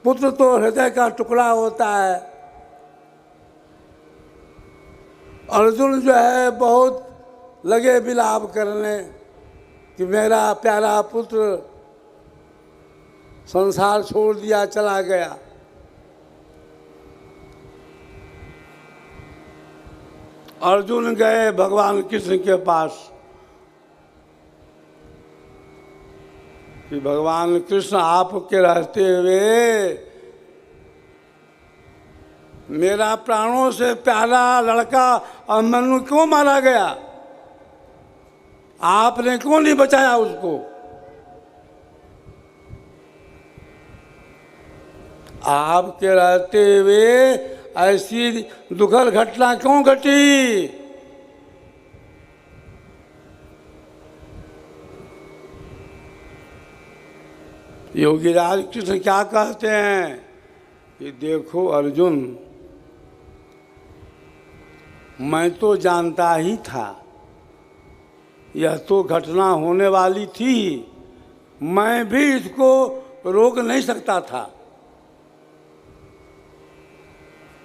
पुत्र तो हृदय का टुकड़ा होता है। अर्जुन जो है बहुत लगे विलाप करने कि मेरा प्यारा पुत्र संसार छोड़ दिया, चला गया। अर्जुन गए भगवान कृष्ण के पास कि भगवान कृष्ण, आपके रहते हुए मेरा प्राणों से प्यारा लड़का अभिमन्यु क्यों मारा गया? आपने क्यों नहीं बचाया उसको? आपके रहते हुए ऐसी दुखद घटना क्यों घटी? योगीराज कृष्ण क्या कहते हैं कि देखो अर्जुन, मैं तो जानता ही था यह तो घटना होने वाली थी, मैं भी इसको रोक नहीं सकता था,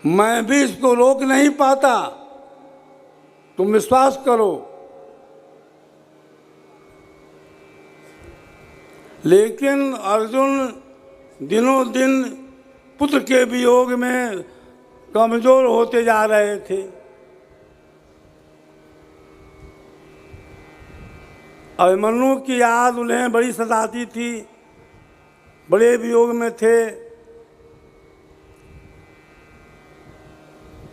मैं भी इसको रोक नहीं पाता। तुम विश्वास करो। लेकिन अर्जुन दिनों दिन पुत्र के वियोग में कमजोर होते जा रहे थे। अभिमन्यु की याद उन्हें बड़ी सताती थी, बड़े वियोग में थे।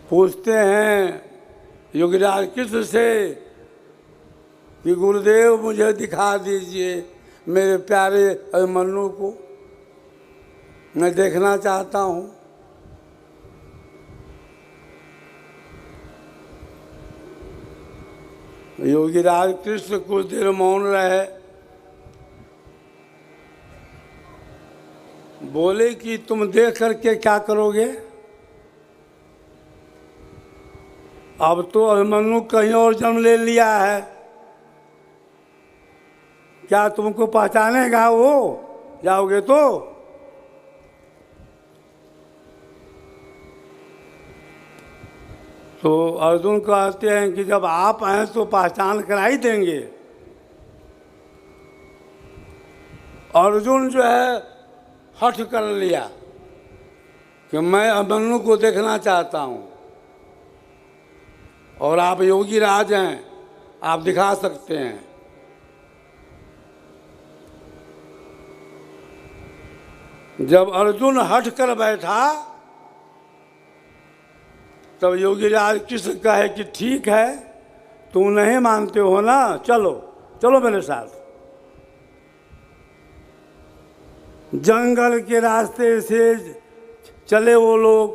पूछते हैं योगीराज कृष्ण से कि गुरुदेव मुझे दिखा दीजिए मेरे प्यारे अभिमन्यु को, मैं देखना चाहता हूँ। योगीराज कृष्ण कुछ देर मौन रहे, बोले कि तुम देख करके क्या करोगे? अब तो अभिमन्यु कहीं और जन्म ले लिया है, क्या तुमको पहचानेगा वो जाओगे तो? तो अर्जुन कहते हैं कि जब आप हैं तो पहचान करा ही देंगे। अर्जुन जो है हठ कर लिया कि मैं अभिमन्यु को देखना चाहता हूँ, और आप योगी राज हैं, आप दिखा सकते हैं। जब अर्जुन हट कर बैठा तब योगीराज कृष्ण कहे कि ठीक है, तुम नहीं मानते हो ना, चलो चलो मेरे साथ। जंगल के रास्ते से चले वो लोग,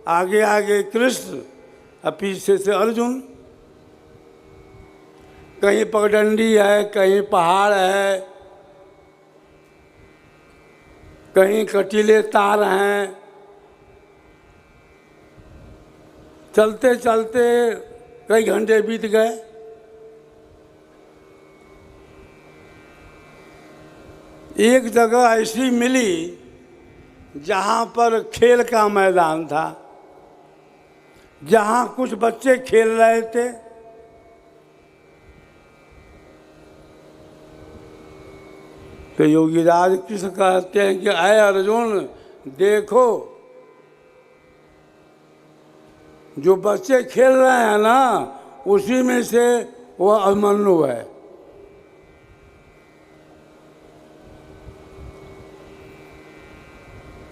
आगे आगे कृष्ण और पीछे से अर्जुन। कहीं पगडंडी है, कहीं पहाड़ है, कहीं कटीले तार हैं। चलते चलते कई घंटे बीत गए। एक जगह ऐसी मिली जहाँ पर खेल का मैदान था, जहाँ कुछ बच्चे खेल रहे थे। तो योगीराज कृष्ण कहते हैं कि अय अर्जुन, देखो जो बच्चे खेल रहे हैं ना, उसी में से वो अभिमन्यु है।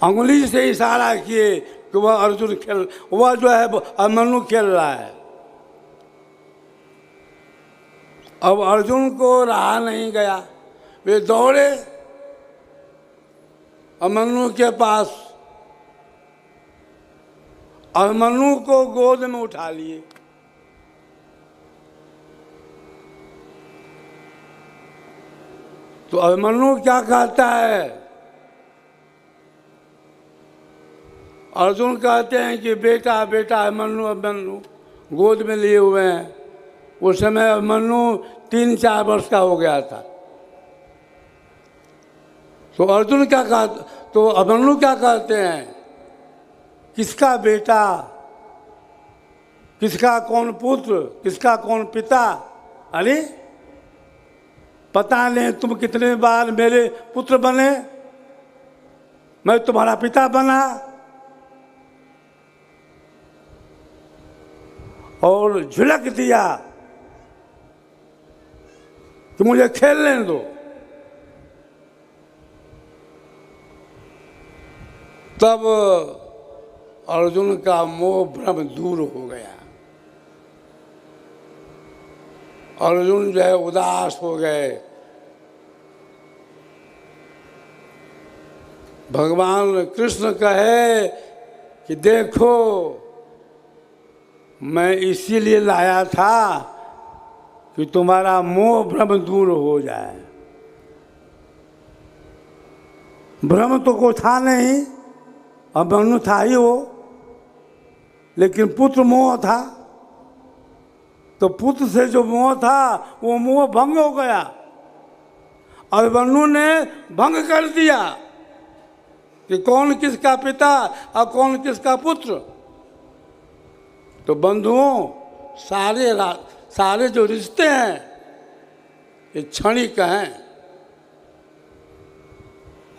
अंगुली से इशारा किए कि वह अर्जुन खेल, वह जो है अभिमन्यु खेल रहा है। अब अर्जुन को रहा नहीं गया, वे दौड़े अभिमन्यु के पास, अभिमन्यु को गोद में उठा लिए। तो अभिमन्यु क्या कहता है? अर्जुन कहते हैं कि बेटा बेटा अभिमन्यु, अभिमन्यु गोद में लिए हुए हैं। उस समय अभिमन्यु 3-4 वर्ष का हो गया था। तो अर्जुन क्या कहा, तो अभिमन्यु क्या कहते हैं, किसका बेटा, किसका कौन पुत्र, किसका कौन पिता। अरे पता नहीं तुम कितने बार मेरे पुत्र बने, मैं तुम्हारा पिता बना और झिड़क दिया कि मुझे खेलने दो। तब अर्जुन का मोह भ्रम दूर हो गया। अर्जुन जो है उदास हो गए। भगवान कृष्ण कहे कि देखो मैं इसीलिए लाया था कि तुम्हारा मोह भ्रम दूर हो जाए। भ्रम तो कोई था नहीं, अभिमन्यु था ही वो, लेकिन पुत्र मोह था। तो पुत्र से जो मोह था वो मोह भंग हो गया। अभिमन्यु ने भंग कर दिया कि कौन किसका पिता और कौन किसका पुत्र। तो बंधुओं, सारे जो रिश्ते हैं ये क्षणिक हैं,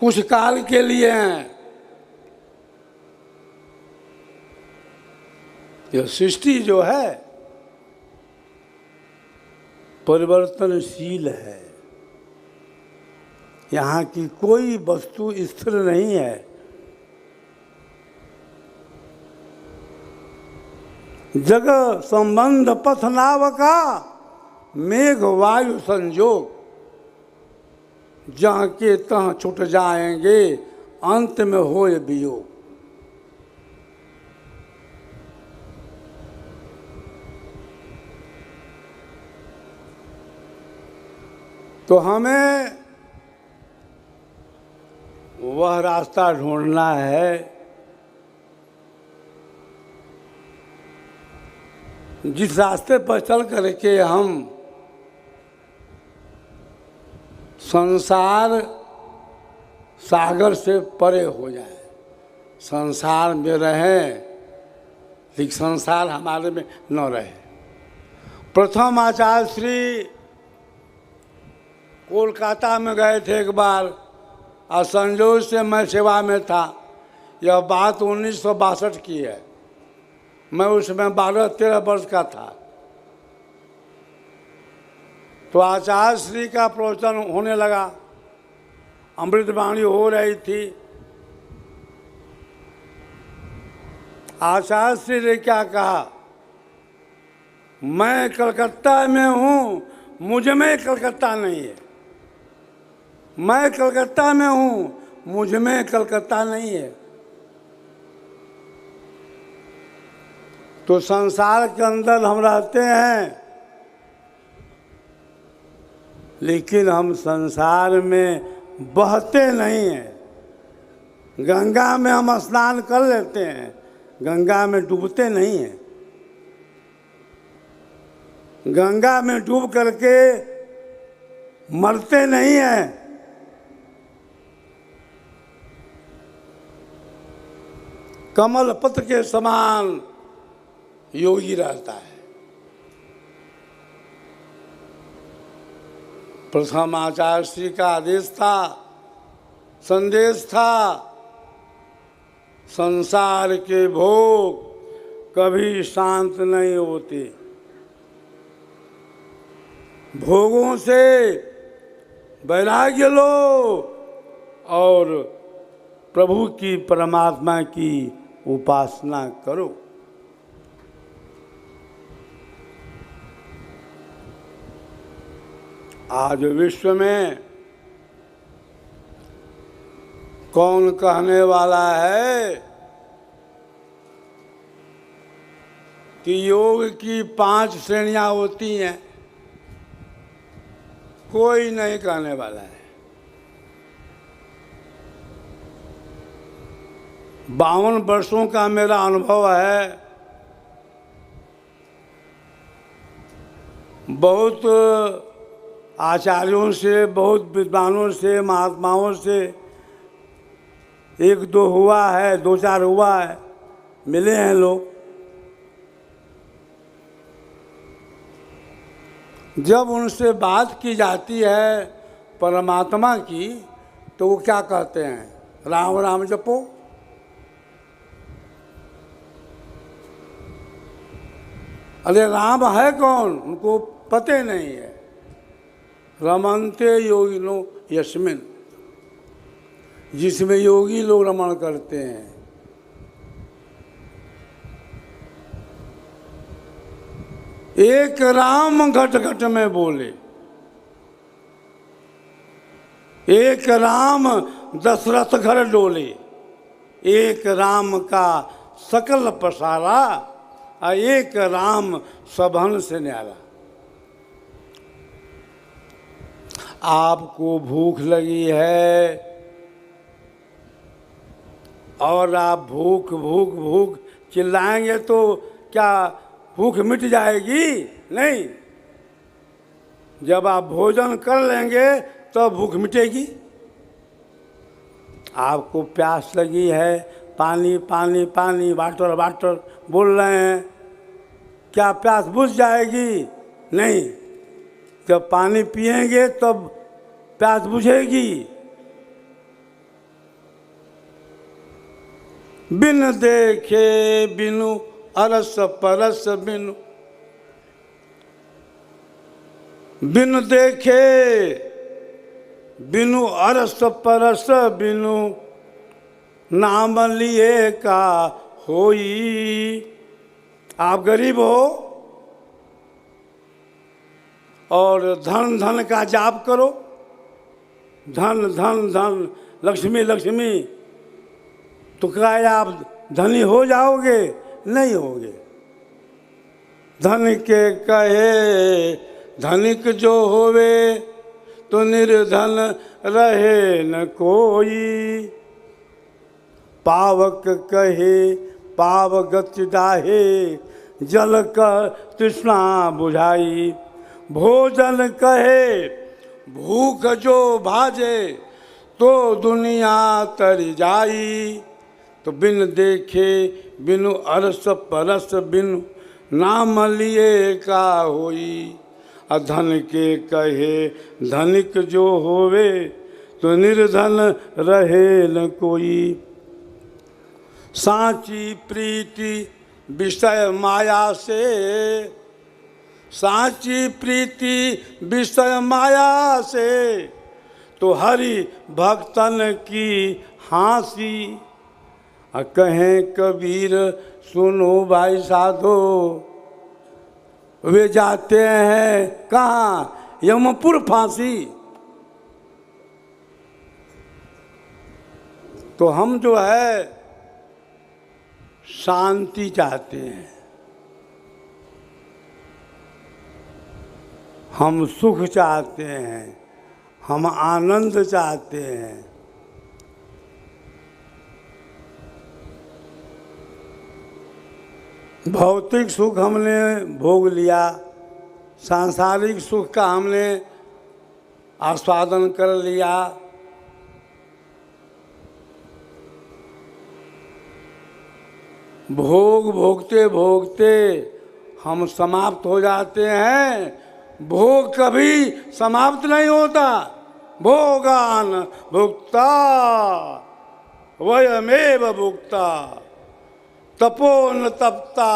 कुछ काल के लिए हैं। यह सृष्टि जो है परिवर्तनशील है। यहाँ की कोई वस्तु स्थिर नहीं है। जग संबंध पथ नाव का मेघ वायु संजोग, जहाँ के तहाँ छूट जाएंगे अंत में होए वियोग। तो हमें वह रास्ता ढूंढना है जिस रास्ते पर चल करके हम संसार सागर से परे हो जाए। संसार में रहें लेकिन संसार हमारे में न रहे। प्रथम आचार्य श्री कोलकाता में गए थे एक बार, और संजोग से मैं सेवा में था। यह बात 1962 की है। मैं उसमें 12-13 वर्ष का था। तो आचार्य श्री का प्रवचन होने लगा, अमृतवाणी हो रही थी। आचार्य श्री ने क्या कहा, मैं कलकत्ता में हूँ, मुझ में कलकत्ता नहीं है। मैं कलकत्ता में हूँ, मुझ में कलकत्ता नहीं है। तो संसार के अंदर हम रहते हैं, लेकिन हम संसार में बहते नहीं हैं। गंगा में हम स्नान कर लेते हैं, गंगा में डूबते नहीं हैं। गंगा में डूब करके मरते नहीं हैं। कमल पत्र के समान योगी रहता है। प्रथम आचार्य श्री का आदेश था, संदेश था, संसार के भोग कभी शांत नहीं होते। भोगों से वैराग्य लो और प्रभु की, परमात्मा की उपासना करो। आज विश्व में कौन कहने वाला है कि योग की 5 श्रेणियां होती हैं? कोई नहीं कहने वाला है। 52 वर्षों का मेरा अनुभव है। बहुत आचार्यों से, बहुत विद्वानों से, महात्माओं से एक दो हुआ है, दो चार हुआ है, मिले हैं लोग। जब उनसे बात की जाती है परमात्मा की, तो वो क्या कहते हैं? राम राम जपो। अरे राम है कौन, उनको पते नहीं है। रमन्ते योगिनो यस्मिन, जिसमें योगी लोग रमण करते हैं। एक राम घट घट में बोले, एक राम दशरथ घर डोले, एक राम का सकल पसारा, और एक राम सबहन से न्यारा। आपको भूख लगी है और आप भूख भूख भूख चिल्लाएंगे तो क्या भूख मिट जाएगी? नहीं। जब आप भोजन कर लेंगे तो भूख मिटेगी। आपको प्यास लगी है, पानी पानी पानी, वाटर वाटर बोल रहे हैं, क्या प्यास बुझ जाएगी? नहीं। जब पानी पिएंगे तब प्यास बुझेगी। बिन देखे बिनु अरस परस बिनु, बिन देखे बिनु अरस परस बिनु, नाम लिए का होई। आप गरीब हो और धन धन का जाप करो, धन धन धन, लक्ष्मी लक्ष्मी, तो क्या आप धनी हो जाओगे? नहीं होगे। धन के कहे धनिक जो होवे, तो निर्धन रहे न कोई। पावक कहे पावगति दाहे, जल का तृष्णा बुझाई। भोजन कहे भूख जो भाजे, तो दुनिया तर जाई। तो बिन देखे बिनु अरस परस बिनु, नाम लिए का होई। अधन के कहे धनिक जो होवे, तो निर्धन रहे न कोई। सांची प्रीति विषय माया से, सांची प्रीति विषय माया से, तो हरि भक्तन की हाँसी। कहें कबीर सुनो भाई साधो, वे जाते हैं कहाँ? यमपुर फांसी। तो हम जो है शांति चाहते हैं, हम सुख चाहते हैं, हम आनंद चाहते हैं। भौतिक सुख हमने भोग लिया, सांसारिक सुख का हमने आस्वादन कर लिया। भोग भोगते भोगते हम समाप्त हो जाते हैं। भोग कभी समाप्त नहीं होता। भोगान भुक्ता वयमेव भुक्ता, तपो न तपता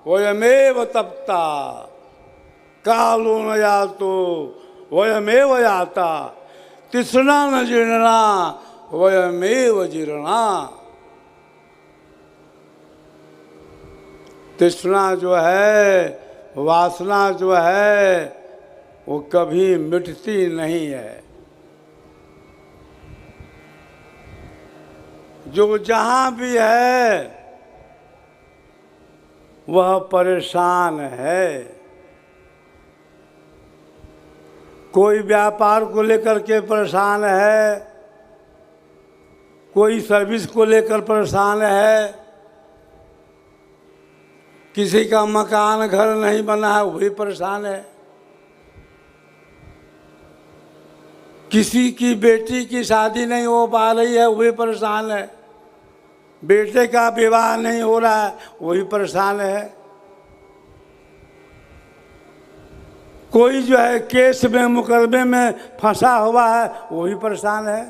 वयमेव तपता, कालो न यातो वयमेव याता, तृष्णा न जीर्णा वयमेव जीर्णा। तृष्णा जो है, वासना जो है, वो कभी मिटती नहीं है। जो जहाँ भी है वह परेशान है। कोई व्यापार को लेकर के परेशान है, कोई सर्विस को लेकर परेशान है, किसी का मकान घर नहीं बना है वो भी परेशान है, किसी की बेटी की शादी नहीं हो पा रही है वही परेशान है, बेटे का विवाह नहीं हो रहा है वही परेशान है, कोई जो है केस में मुकदमे में फंसा हुआ है वही परेशान है।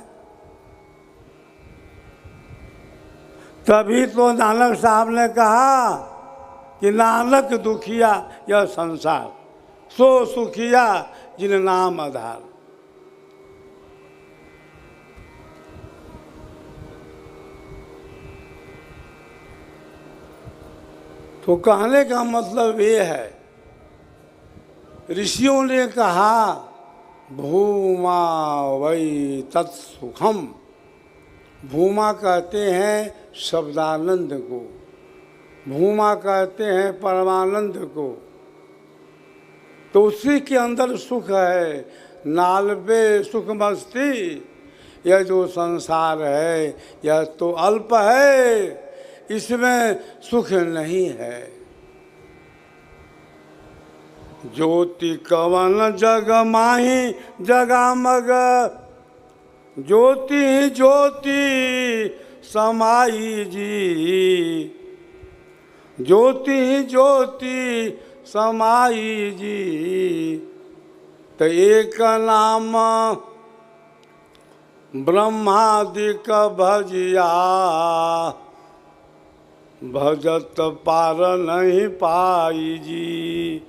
तभी तो नानक साहब ने कहा कि नानक दुखिया यह संसार, सो सुखिया जिन नाम आधार। तो कहने का मतलब ये है, ऋषियों ने कहा भूमा वै तत्सुखम, भूमा कहते हैं शब्दानंद को, भूमा कहते हैं परमानंद को, तो उसी के अंदर सुख है। नालबे सुख मस्ती, यह जो संसार है यह तो अल्प है, इसमें सुख नहीं है। ज्योति कवन जग माही जगामग, ज्योति ज्योति समाई जी, ज्योति ज्योति समाई जी। तो एक नाम ब्रह्मादिक भजिया, भजत पार नहीं पाई जी।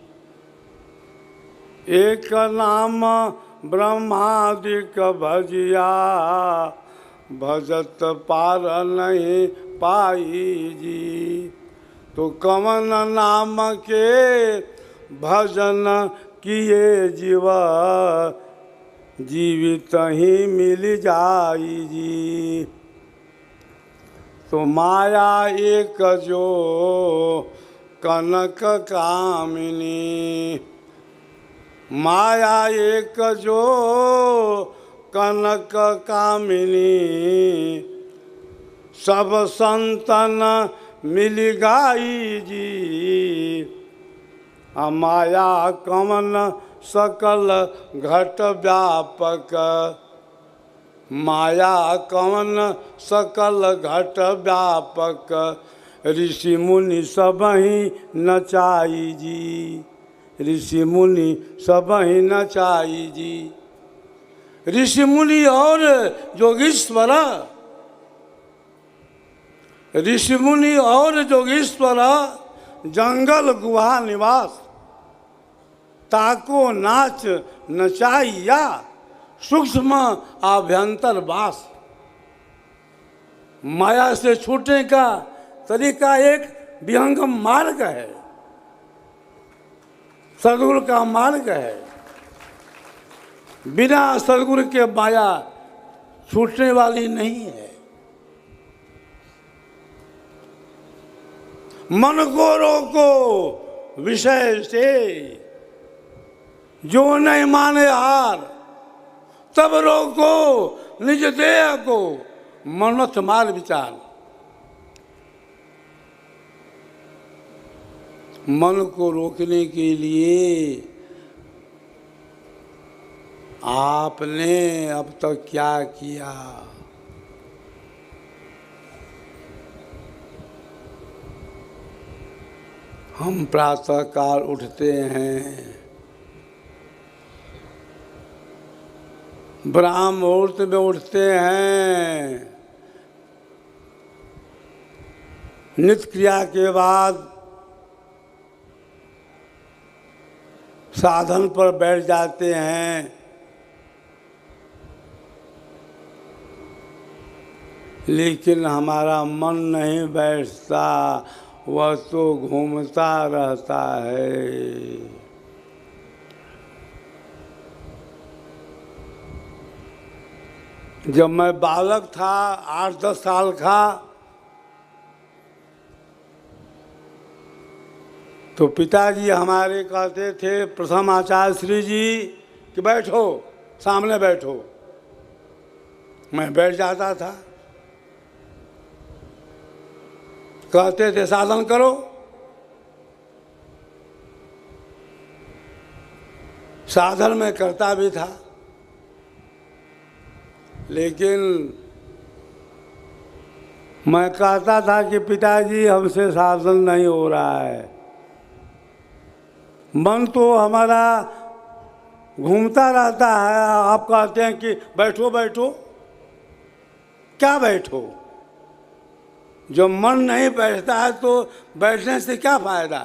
एक नाम ब्रह्मादिक भजिया, भजत पार नहीं पाई जी। तो कवन नाम के भजन किए जीव, जीवित ही मिल जाई जी। तो माया एक जो कनक कामिनी, माया एक जो कनक कामिनी, सब संतन मिल गाई जी। माया कवन सकल घट व्यापक, माया कवन सकल घट व्यापक, ऋषि मुनि सब ही नचाई जी, ऋषि मुनि सब ही नचाई जी। ऋषि मुनि और योगीश्वर, ऋषि मुनि और योगीश्वर, जंगल गुहा निवास, ताको नाच नचाइया, सूक्ष्म आभ्यंतर वास। माया से छूटने का तरीका एक विहंगम मार्ग है, सदगुरु का मार्ग है। बिना सदगुरु के माया छूटने वाली नहीं है। मन को रोको विषय से, जो नहीं माने हार, तब रोको निज देह को, मनोथ मार विचार। मन को रोकने के लिए आपने अब तक क्या किया? हम प्रातः काल उठते हैं, ब्राह्म मुहूर्त में उठते हैं, नित्य क्रिया के बाद साधन पर बैठ जाते हैं। लेकिन हमारा मन नहीं बैठता, वह तो घूमता रहता है। जब मैं बालक था, 8-10 साल का, तो पिताजी हमारे कहते थे, प्रथम आचार्य श्री जी, कि बैठो, सामने बैठो। मैं बैठ जाता था। कहते थे साधन करो, साधन में करता भी था। लेकिन मैं कहता था कि पिताजी हमसे शासन नहीं हो रहा है, मन तो हमारा घूमता रहता है। आप कहते हैं कि बैठो बैठो, क्या बैठो? जब मन नहीं बैठता है तो बैठने से क्या फायदा?